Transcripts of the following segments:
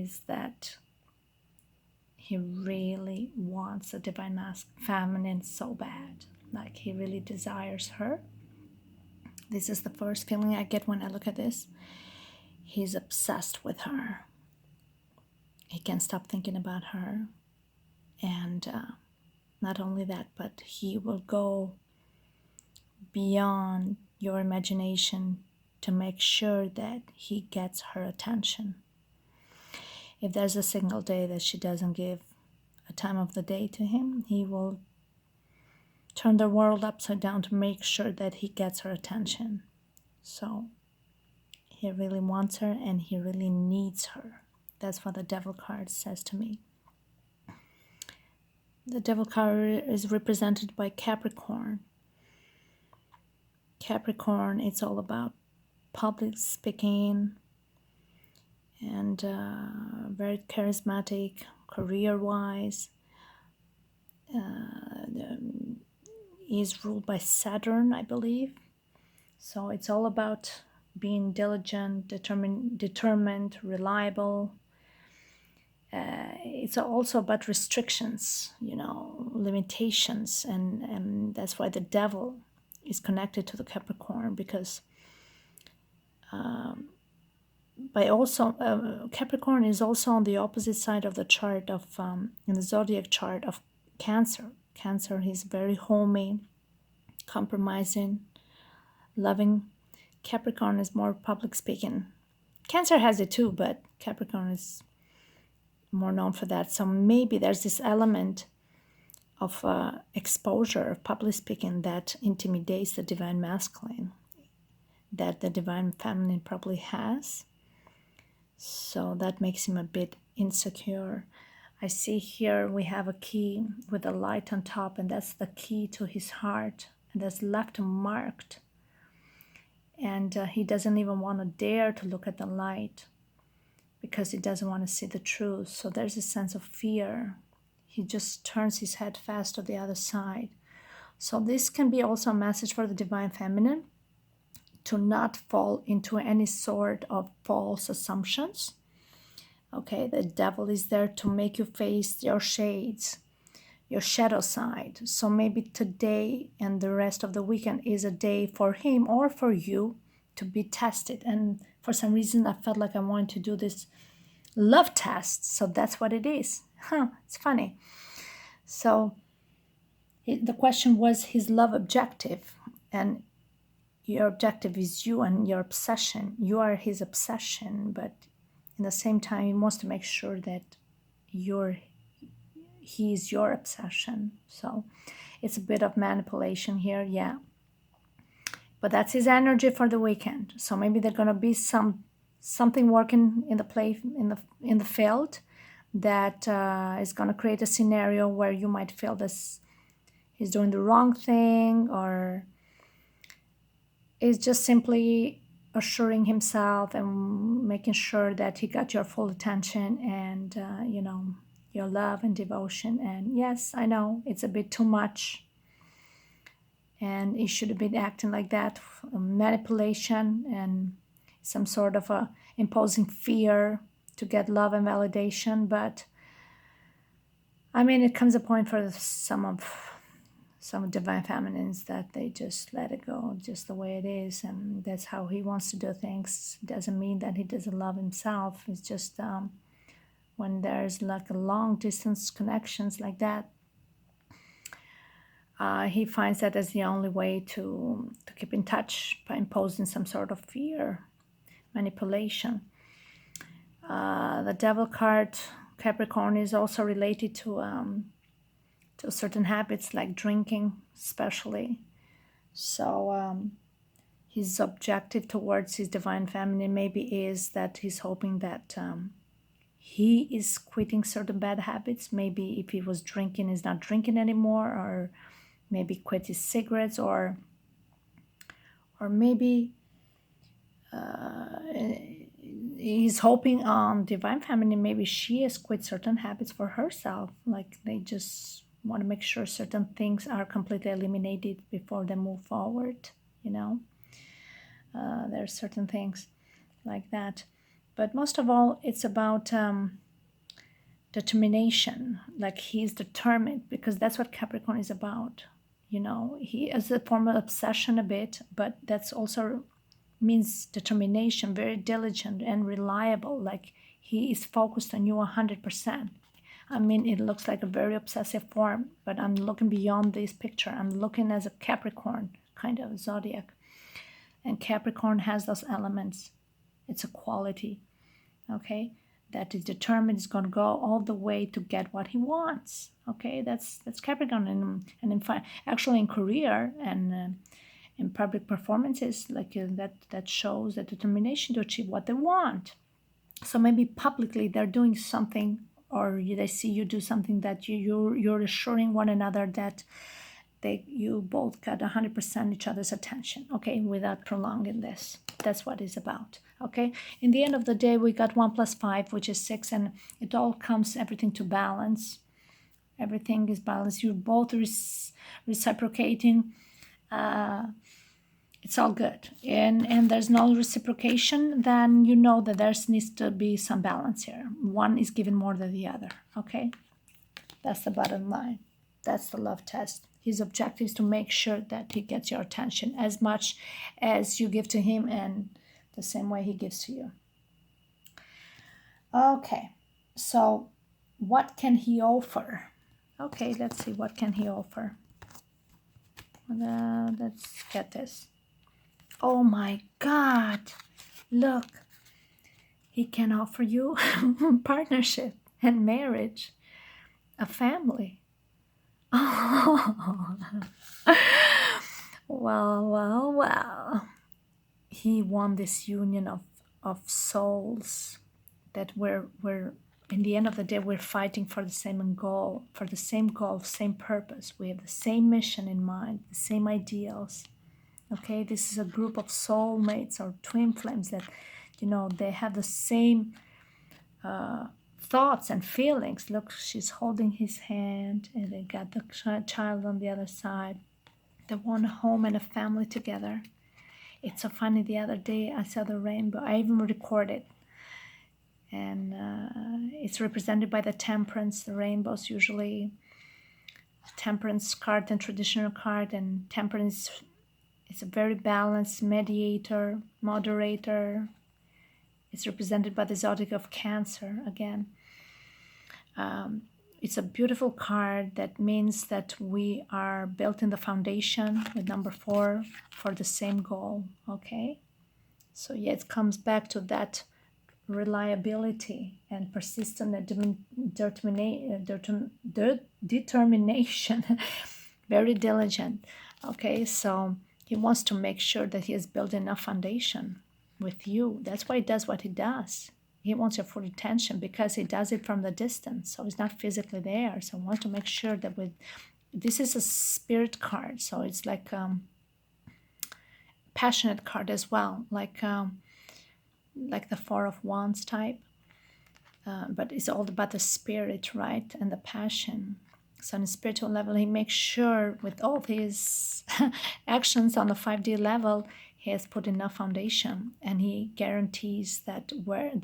is that he really wants a divine feminine so bad. Like he really desires her. This is the first feeling I get when I look at this. He's obsessed with her. He can't stop thinking about her. And not only that, but he will go beyond your imagination to make sure that he gets her attention. If there's a single day that she doesn't give a time of the day to him, he will turn the world upside down to make sure that he gets her attention. So he really wants her and he really needs her. That's what the Devil card says to me. The Devil card is represented by Capricorn. Capricorn, it's all about public speaking and very charismatic, career-wise. Is ruled by Saturn, I believe. So it's all about being diligent, determined, reliable. It's also about restrictions, limitations, and that's why the Devil is connected to the Capricorn, because Capricorn is also on the opposite side of the chart of in the zodiac chart of Cancer. Cancer is very homey, compromising, loving. Capricorn is more public speaking. Cancer has it too, but Capricorn is more known for that. So maybe there's this element of exposure of public speaking that intimidates the divine masculine, that the divine feminine probably has. So that makes him a bit insecure. I see here we have a key with a light on top, and that's the key to his heart, and that's left marked. And he doesn't even want to dare to look at the light because he doesn't want to see the truth. So there's a sense of fear. He just turns his head fast to the other side. So this can be also a message for the divine feminine to not fall into any sort of false assumptions. Okay, the Devil is there to make you face your shades, your shadow side. So maybe today and the rest of the weekend is a day for him or for you to be tested. And for some reason, I felt like I wanted to do this love test. So that's what it is. It's funny. So the question was his love objective. And your objective is you and your obsession. You are his obsession, but in the same time, he wants to make sure that he is your obsession. So it's a bit of manipulation here, yeah. But that's his energy for the weekend. So maybe there's gonna be something working in the play in the field that is gonna create a scenario where you might feel this he's doing the wrong thing, or is just simply assuring himself and making sure that he got your full attention and your love and devotion. And yes, I know it's a bit too much, and he should have been acting like that, manipulation and some sort of a imposing fear to get love and validation. But I mean, it comes a point for some divine feminines that they just let it go just the way it is, and that's how he wants to do things. Doesn't mean that he doesn't love himself. It's just when there's like a long distance connections like that, he finds that as the only way to keep in touch, by imposing some sort of fear, manipulation. The Devil card, Capricorn, is also related to certain habits like drinking, especially. So his objective towards his divine feminine maybe is that he's hoping that he is quitting certain bad habits. Maybe if he was drinking, he's not drinking anymore, or maybe quit his cigarettes, or maybe he's hoping on divine feminine, maybe she has quit certain habits for herself, like they just want to make sure certain things are completely eliminated before they move forward. There are certain things like that. But most of all, it's about determination. Like he's determined, because that's what Capricorn is about. You know, he is a form of obsession a bit, but that's also means determination, very diligent and reliable. Like he is focused on you 100%. I mean, it looks like a very obsessive form, but I'm looking beyond this picture. I'm looking as a Capricorn kind of zodiac. And Capricorn has those elements. It's a quality, okay, that is determined, is going to go all the way to get what he wants. Okay, that's Capricorn. And in fact, actually in career and in public performances, like that shows the determination to achieve what they want. So maybe publicly they're doing something, or they see you do something that you're assuring one another that you both got 100% each other's attention, okay, without prolonging this. That's what it's about, okay? In the end of the day, we got 1 + 5, which is 6, and it all comes, everything to balance. Everything is balanced. You're both reciprocating. It's all good. And there's no reciprocation, then you know that there needs to be some balance here. One is given more than the other, okay? That's the bottom line. That's the love test. His objective is to make sure that he gets your attention as much as you give to him and the same way he gives to you. Okay, so what can he offer? Okay, let's see, what can he offer? Let's get this. Oh my God, look. He can offer you partnership and marriage, a family. Oh. Well. He won this union of souls that we're in the end of the day, we're fighting for the same goal, same purpose. We have the same mission in mind, the same ideals. Okay, this is a group of soulmates or twin flames that, you know, they have the same thoughts and feelings. Look, she's holding his hand, and they got the child on the other side. They want a home and a family together. It's so funny. The other day I saw the rainbow. I even recorded, and it's represented by the temperance. The rainbows usually temperance card and traditional card, and temperance is a very balanced mediator, moderator. It's represented by the zodiac of Cancer again. It's a beautiful card that means that we are built in the foundation with number 4 for the same goal, okay? So yeah, it comes back to that reliability and persistent determination, very diligent, okay? So he wants to make sure that he has built enough foundation with you. That's why he does what he does. He wants your full attention because he does it from the distance. So he's not physically there. So he wants to make sure that this is a spirit card. So it's like passionate card as well, like the 4 of Wands type. But it's all about the spirit, right? And the passion. So on a spiritual level, he makes sure with all his actions on the 5D level, he has put enough foundation, and he guarantees that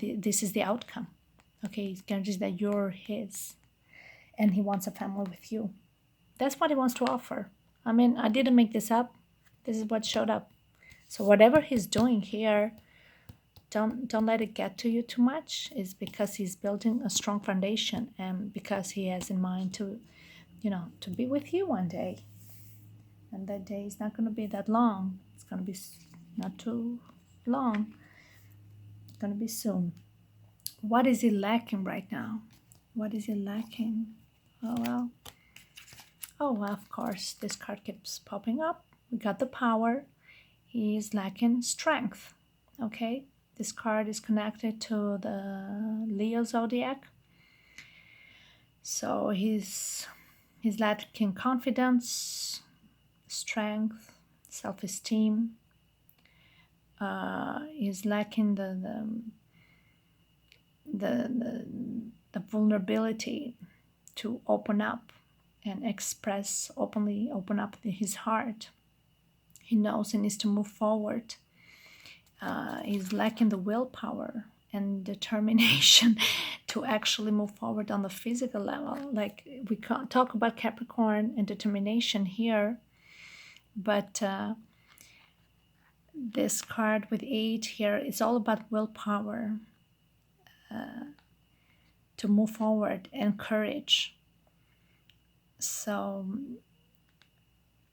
this is the outcome. Okay, he guarantees that you're his, and he wants a family with you. That's what he wants to offer. I mean, I didn't make this up. This is what showed up. So whatever he's doing here, don't let it get to you too much. It's because he's building a strong foundation, and because he has in mind to be with you one day. And that day is not going to be that long. It's going to be not too long. It's going to be soon. What is he lacking right now? What is he lacking? Oh, well, of course, this card keeps popping up. We got the power. He is lacking strength. Okay? This card is connected to the Leo zodiac. So he's lacking confidence, strength, self-esteem. Is lacking the vulnerability to open up and express openly, open up his heart. He knows he needs to move forward. He's lacking the willpower. and determination to actually move forward on the physical level. Like we talk about Capricorn and determination here, but this card with 8 here is all about willpower to move forward and courage. So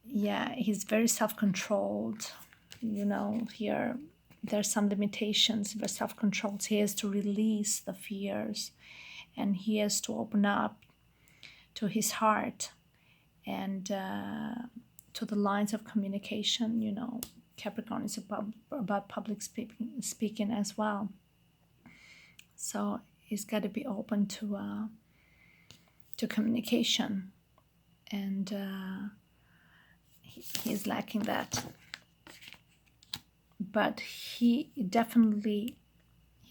yeah, he's very self-controlled. Here there's some limitations, but self-controlled. He has to release the fears, and he has to open up to his heart and to the lines of communication. Capricorn is about public speaking as well. So he's got to be open to communication, and he's lacking that. But he definitely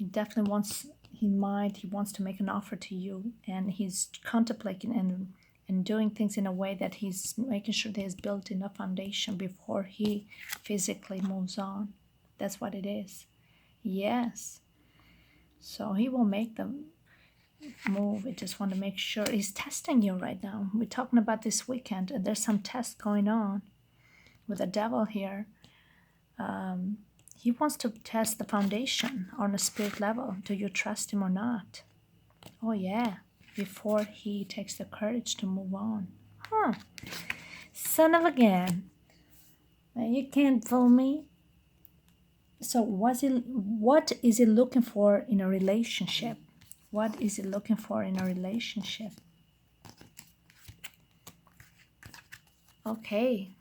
wants to make an offer to you, and he's contemplating and doing things in a way that he's making sure that he's built enough foundation before he physically moves on. That's what it is. Yes. So he will make the move. We just want to make sure he's testing you right now. We're talking about this weekend, and there's some tests going on with the devil here. He wants to test the foundation on a spirit level. Do you trust him or not? Oh yeah, before he takes the courage to move on. Son of a gun. You can't fool me. So what is he looking for in a relationship? What is he looking for in a relationship? Okay.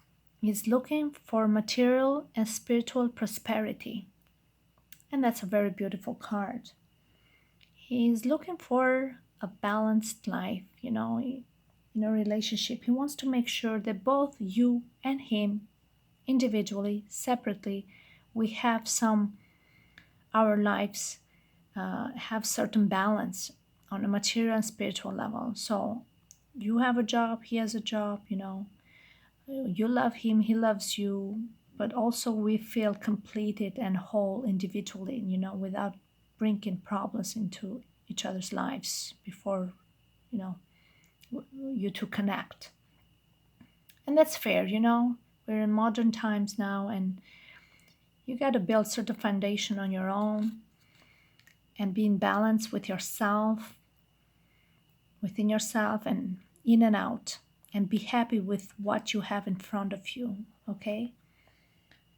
He's looking for material and spiritual prosperity. And that's a very beautiful card. He's looking for a balanced life, in a relationship. He wants to make sure that both you and him, individually, separately, we have our lives have certain balance on a material and spiritual level. So you have a job, he has a job, you love him, he loves you, but also we feel completed and whole individually, without bringing problems into each other's lives before, you two connect. And that's fair, we're in modern times now, and you got to build certain foundation on your own and be in balance with yourself, within yourself and in and out, and be happy with what you have in front of you, okay?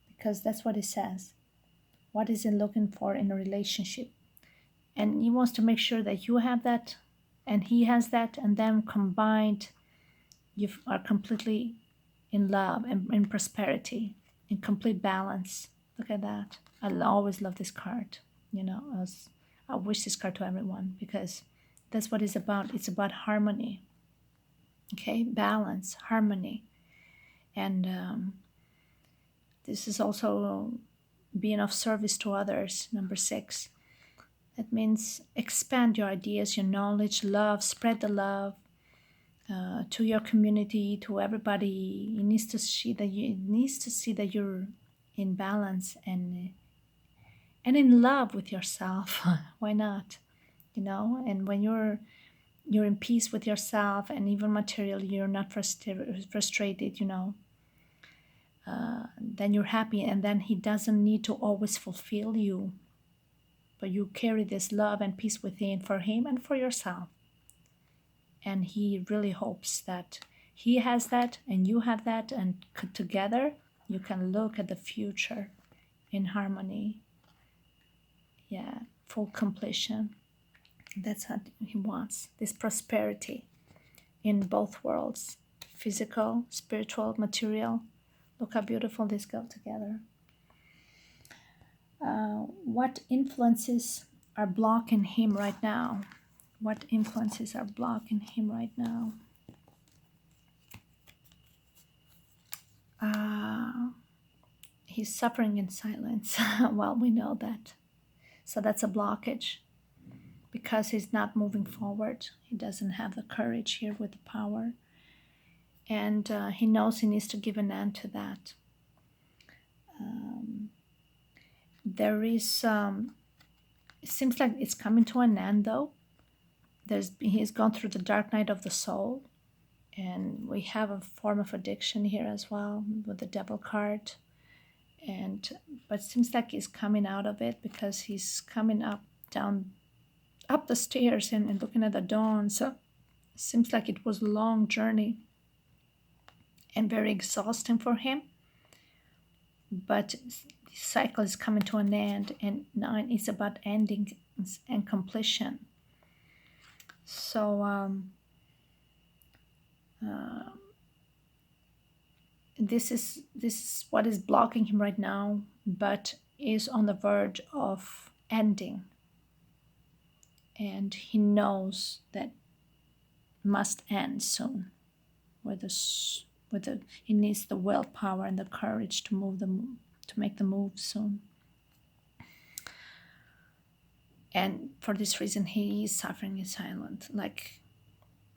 Because that's what it says. What is he looking for in a relationship? And he wants to make sure that you have that and he has that, and then combined, you are completely in love and in prosperity, in complete balance. Look at that. I always love this card. I wish this card to everyone, because that's what it's about. It's about harmony. Okay, balance, harmony. And this is also being of service to others, number 6. That means expand your ideas, your knowledge, love, spread the love to your community, to everybody. It needs to see that you're in balance and in love with yourself. Why not? And when you're in peace with yourself, and even materially you're not frustrated, then you're happy, and then he doesn't need to always fulfill you, but you carry this love and peace within for him and for yourself. And he really hopes that he has that and you have that, and together you can look at the future in harmony. Yeah, full completion. That's what he wants, this prosperity in both worlds, physical, spiritual, material. Look how beautiful these go together. What influences are blocking him right now? What influences are blocking him right now? He's suffering in silence. Well, we know that. So that's a blockage, because he's not moving forward. He doesn't have the courage here with the power. And he knows he needs to give an end to that. There is It seems like it's coming to an end though. He's gone through the dark night of the soul, and we have a form of addiction here as well with the devil card. And but it seems like he's coming out of it, because he's coming up the stairs and looking at the dawn. So it seems like it was a long journey and very exhausting for him. But the cycle is coming to an end, and now it's about ending and completion. So this is what is blocking him right now, but is on the verge of ending, and he knows that must end soon. He needs the willpower and the courage to make the move soon. And for this reason, he is suffering in silence. Like,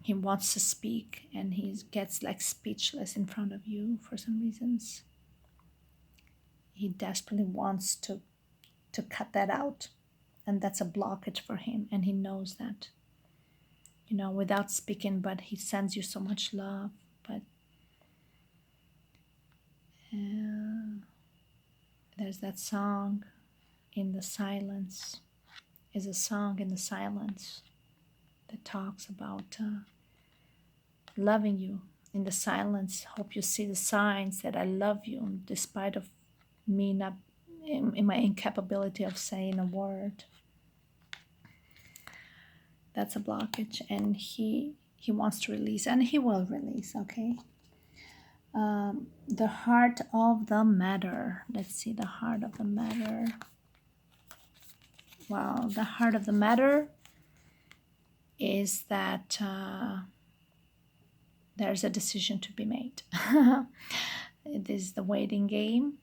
he wants to speak, and he gets like speechless in front of you for some reasons. He desperately wants to cut that out, and that's a blockage for him, and he knows that. Without speaking, but he sends you so much love. But there's that song in the silence. Is a song in the silence that talks about loving you in the silence. Hope you see the signs that I love you, despite of me not in my incapability of saying a word. That's a blockage, and he wants to release, and he will release. Okay. The heart of the matter. Let's see the heart of the matter. Well, the heart of the matter is that there's a decision to be made. This is the waiting game.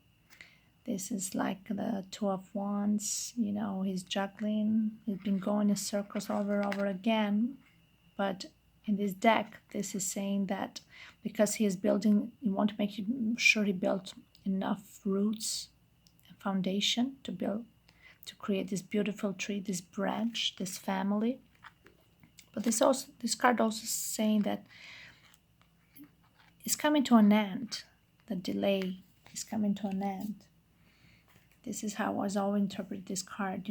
This is like the Two of Wands. He's juggling. He's been going in circles over and over again. But in this deck, this is saying that because he is building, you want to make sure he built enough roots and foundation to create this beautiful tree, this branch, this family. But this card also is saying that it's coming to an end. The delay is coming to an end. This is how I always interpret this card.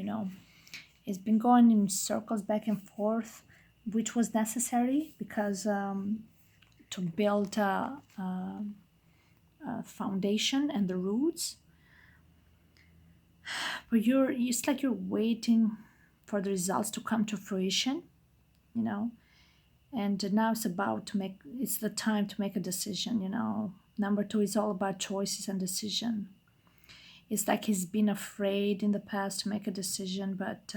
It's been going in circles back and forth, which was necessary because to build a foundation and the roots. But it's like you're waiting for the results to come to fruition, and now it's the time to make a decision. Number 2 is all about choices and decision. It's like he's been afraid in the past to make a decision, but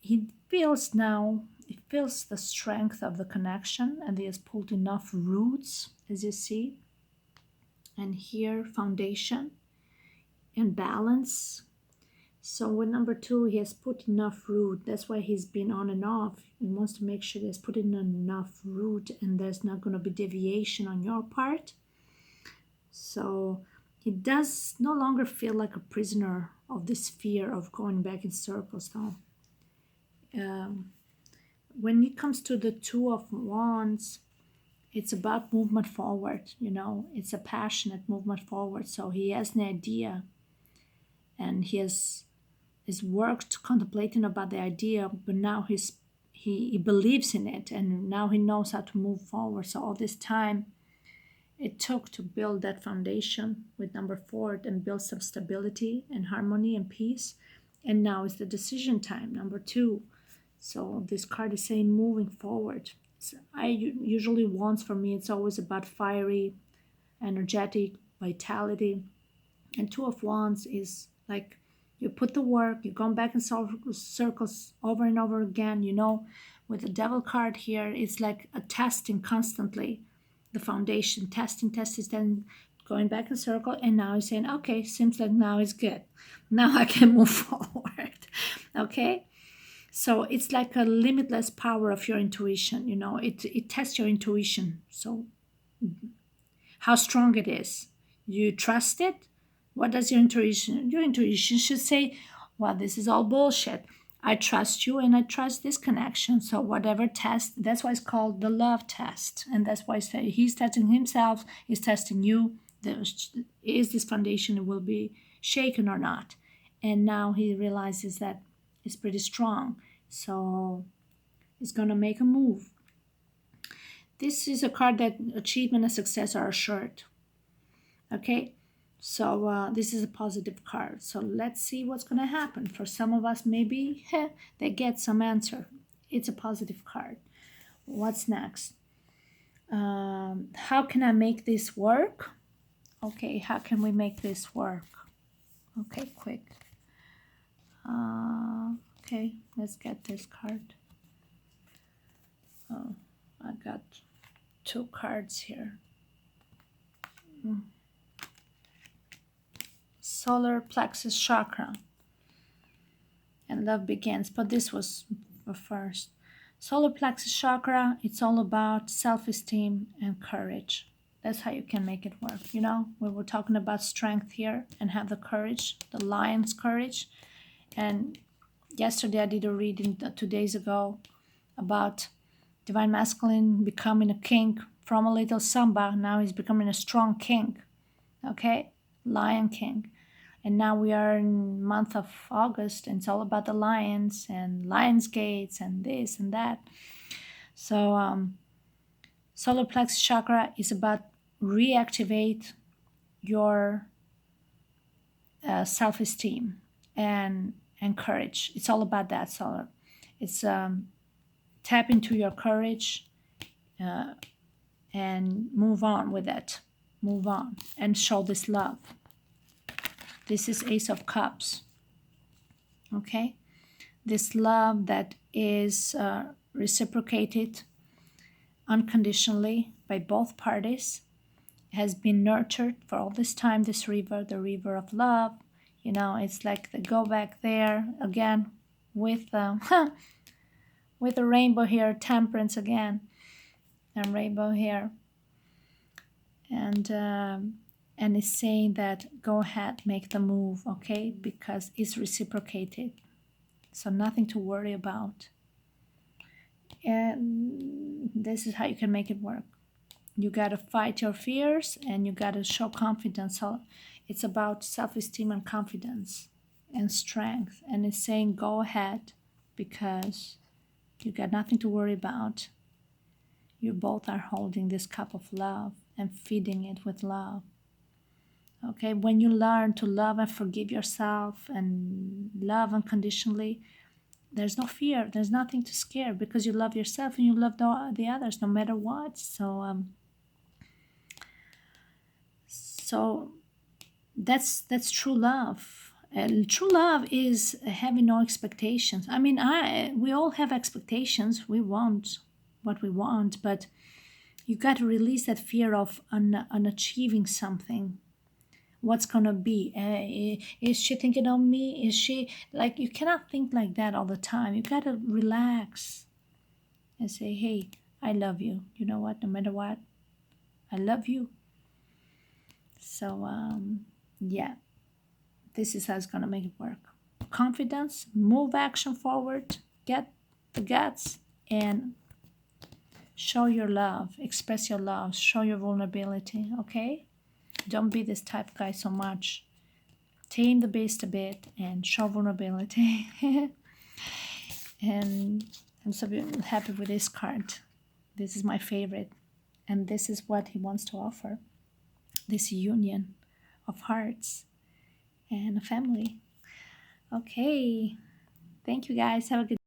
he feels the strength of the connection, and he has pulled enough roots, as you see. And here, foundation and balance. So with number 2, he has put enough root. That's why he's been on and off. He wants to make sure he has put in enough root, and there's not going to be deviation on your part. So he does no longer feel like a prisoner of this fear of going back in circles now. When it comes to the Two of Wands, it's about movement forward. It's a passionate movement forward. So he has an idea, and he worked contemplating about the idea, but now he believes in it, and now he knows how to move forward. So all this time it took to build that foundation with number 4 and build some stability and harmony and peace. And now is the decision time, number 2. So this card is saying moving forward. Usually Wands, for me, it's always about fiery, energetic, vitality. And Two of Wands is like you put the work, you've gone back in circles over and over again. With the Devil card here, it's like a testing constantly. The foundation, testing, then going back in circle, and now he's saying, okay, seems like now is good. Now I can move forward. Okay? So it's like a limitless power of your intuition. It tests your intuition. So how strong it is. You trust it? What does your intuition? Your intuition should say, well, this is all bullshit. I trust you and I trust this connection. So whatever test, that's why it's called the love test. And that's why he's testing himself, he's testing you. Is this foundation will be shaken or not? And now he realizes that it's pretty strong. So he's going to make a move. This is a card that achievement and success are assured. Okay, so this is a positive card. So let's see what's going to happen. For some of us, maybe they get some answer. It's a positive card. What's next? How can I make this work? Okay, how can we make this work? Okay, quick. Okay, let's get this card. Oh, I got 2 cards here. Solar plexus chakra and love begins, but this was first. Solar plexus chakra, it's all about self-esteem and courage. That's how you can make it work. You know, we were talking about strength here and have the courage, the lion's courage. And yesterday I did a reading 2 days ago about divine masculine becoming a king from a little samba. Now he's becoming a strong king. Okay, lion king. And now we are in month of August, and it's all about the lions and lions gates and this and that. So solar plexus chakra is about reactivate your self-esteem and courage. It's all about that. Solar. It's tap into your courage and move on with it. Move on and show this love. This is Ace of Cups. Okay, this love that is reciprocated unconditionally by both parties has been nurtured for all this time. This river, the river of love, you know, it's like they go back there again with with a rainbow here, temperance again, and rainbow here, and it's saying that go ahead, make the move, okay, because it's reciprocated. So nothing to worry about. And this is how you can make it work. You got to fight your fears and you got to show confidence. So it's about self-esteem and confidence and strength. And it's saying go ahead because you got nothing to worry about. You both are holding this cup of love and feeding it with love. Okay, when you learn to love and forgive yourself and love unconditionally, there's no fear, there's nothing to scare because you love yourself and you love the others no matter what. So that's true love. True love is having no expectations. I mean, we all have expectations. We want what we want, but you got to release that fear of unachieving something. What's gonna be? Is she thinking of me? Is she like, you cannot think like that all the time. You gotta relax and say, hey, I love you. You know what? No matter what, I love you. So yeah, this is how it's gonna make it work. Confidence, move action forward, get the guts, and show your love, express your love, show your vulnerability. Okay. Don't be this type of guy so much. Tame the beast a bit and show vulnerability. And I'm so happy with this card. This is my favorite. And this is what he wants to offer. This union of hearts and a family. Okay. Thank you guys. Have a good